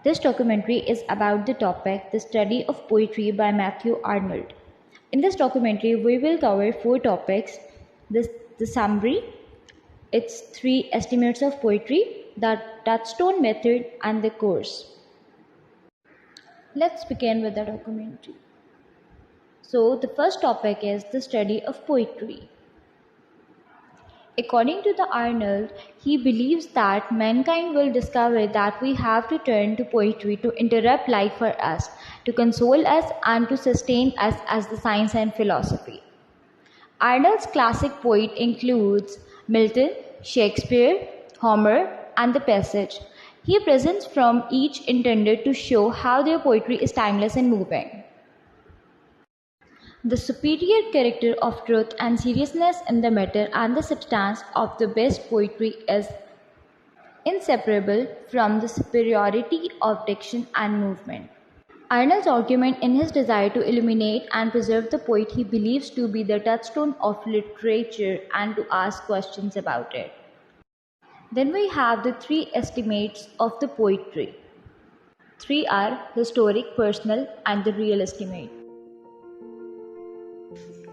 This documentary is about the topic The Study of Poetry by Matthew Arnold. In this documentary, we will cover four topics: the summary, its three estimates of poetry, the touchstone method, and the course. Let's begin with the documentary. So, the first topic is the study of poetry. According to the Arnold, he believes that mankind will discover that we have to turn to poetry to interrupt life for us, to console us, and to sustain us as the science and philosophy. Arnold's classic poet includes Milton, Shakespeare, Homer, and the Passage. He presents from each intended to show how their poetry is timeless and moving. The superior character of truth and seriousness in the matter and the substance of the best poetry is inseparable from the superiority of diction and movement. Arnold's argument in his desire to illuminate and preserve the poet he believes to be the touchstone of literature and to ask questions about it. Then we have the three estimates of the poetry. Three are historic, personal, and the real estimate.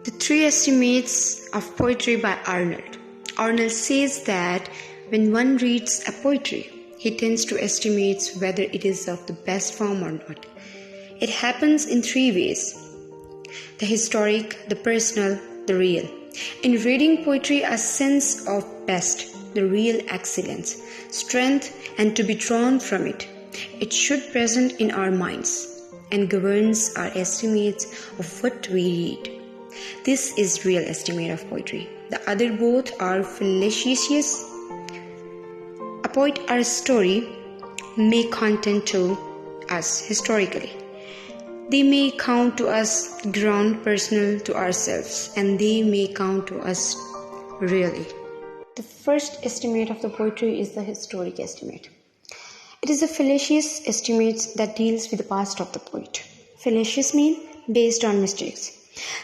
The three estimates of poetry by Arnold. Arnold says that when one reads a poetry, he tends to estimate whether it is of the best form or not. It happens in three ways: the historic, the personal, the real. In reading poetry, a sense of best, the real excellence, strength, and to be drawn from it. It should present in our minds and governs our estimates of what we read. This is real estimate of poetry. The other both are fallacious. A poet or a story may content to us historically. They may count to us ground personal to ourselves, and they may count to us really. The first estimate of the poetry is the historic estimate. It is a fallacious estimate that deals with the past of the poet. Fallacious means based on mistakes.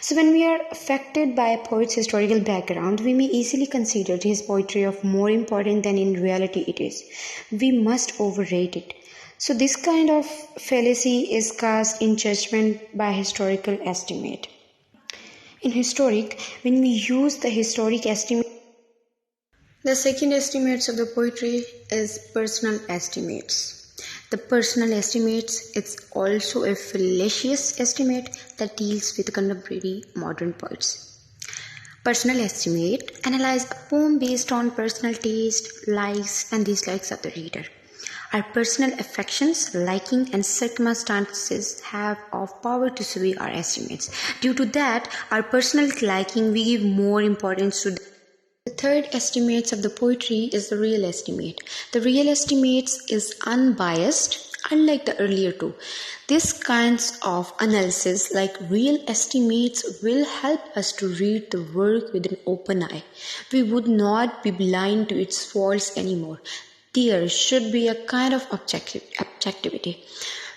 So when we are affected by a poet's historical background, we may easily consider his poetry of more important than in reality it is. We must overrate it. So this kind of fallacy is cast in judgment by historical estimate. In historic, when we use the historic estimate, the second estimates of the poetry is personal estimates. The personal estimates is also a fallacious estimate that deals with contemporary modern poets. Personal estimate analyze a poem based on personal taste, likes and dislikes of the reader. Our personal affections, liking and circumstances have of power to sway our estimates. Due to that, our personal liking we give more importance to the third estimates of the poetry is the real estimate. The real estimates is unbiased, unlike the earlier two. These kinds of analysis, like real estimates, will help us to read the work with an open eye. We would not be blind to its faults anymore. There should be a kind of objectivity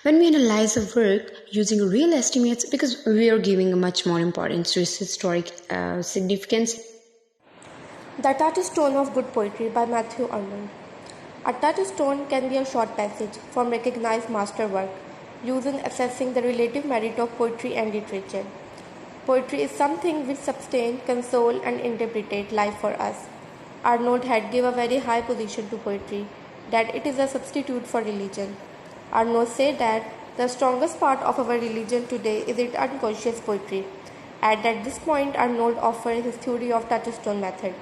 when we analyze a work using real estimates, because we are giving much more importance to its historic significance. The Touchstone of Good Poetry by Matthew Arnold. A touchstone can be a short passage from recognized masterwork used in assessing the relative merit of poetry and literature. Poetry is something which sustains, console, and interpret life for us. Arnold had given a very high position to poetry, that it is a substitute for religion. Arnold said that the strongest part of our religion today is its unconscious poetry. At this point, Arnold offered his theory of touchstone method.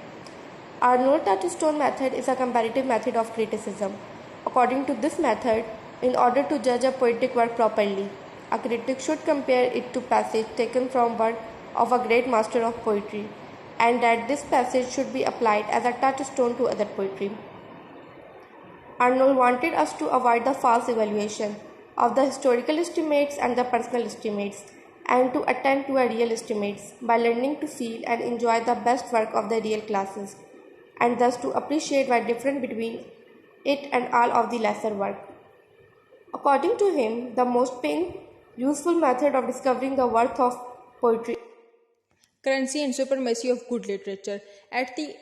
Arnold's touchstone method is a comparative method of criticism. According to this method, in order to judge a poetic work properly, a critic should compare it to passage taken from work of a great master of poetry, and that this passage should be applied as a touchstone to other poetry. Arnold wanted us to avoid the false evaluation of the historical estimates and the personal estimates, and to attend to a real estimates by learning to feel and enjoy the best work of the real classes, and thus to appreciate the difference between it and all of the lesser work. According to him, the most useful method of discovering the worth of poetry currency and supremacy of good literature.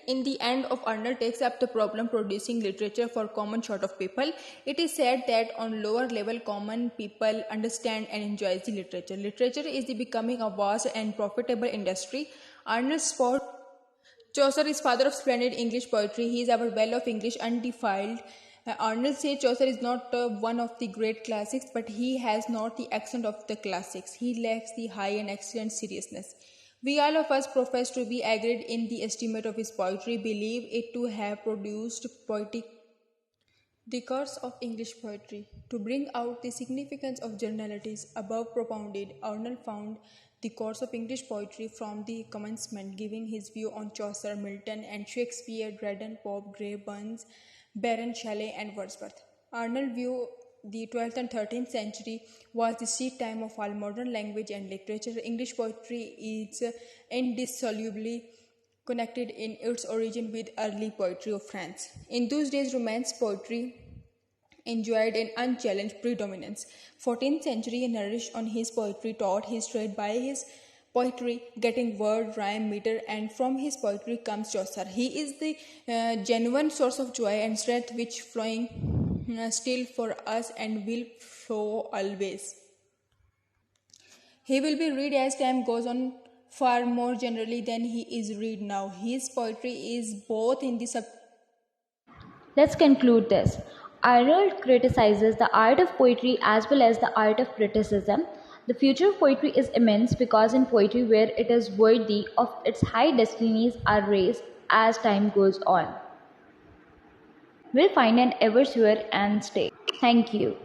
In the end of Arnold takes up the problem producing literature for common sort of people. It is said that on lower level common people understand and enjoy the literature. Literature is the becoming a vast and profitable industry. Arnold sport Chaucer is father of splendid English poetry. He is our well of English undefiled. Arnold says Chaucer is not one of the great classics, but he has not the accent of the classics. He lacks the high and excellent seriousness. We all of us profess to be agreed in the estimate of his poetry, believe it to have produced poetic the course of English poetry. To bring out the significance of generalities above propounded, Arnold found the course of English poetry from the commencement, giving his view on Chaucer, Milton, and Shakespeare, Dryden, Pope, Gray, Burns, Byron, Shelley, and Wordsworth. Arnold view the 12th and 13th century was the seed time of all modern language and literature. English poetry is indissolubly connected in its origin with early poetry of France. In those days, Romance poetry enjoyed an unchallenged predominance. 14th century nourished on his poetry, taught his trade by his poetry, getting word, rhyme, meter, and from his poetry comes Chaucer. He is the genuine source of joy and strength which flowing still for us and will flow always. He will be read as time goes on far more generally than he is read now. His poetry is both in the Let's conclude this. Arnold criticizes the art of poetry as well as the art of criticism. The future of poetry is immense because in poetry where it is worthy of its high destinies are raised as time goes on. We'll find an ever sure and stay. Thank you.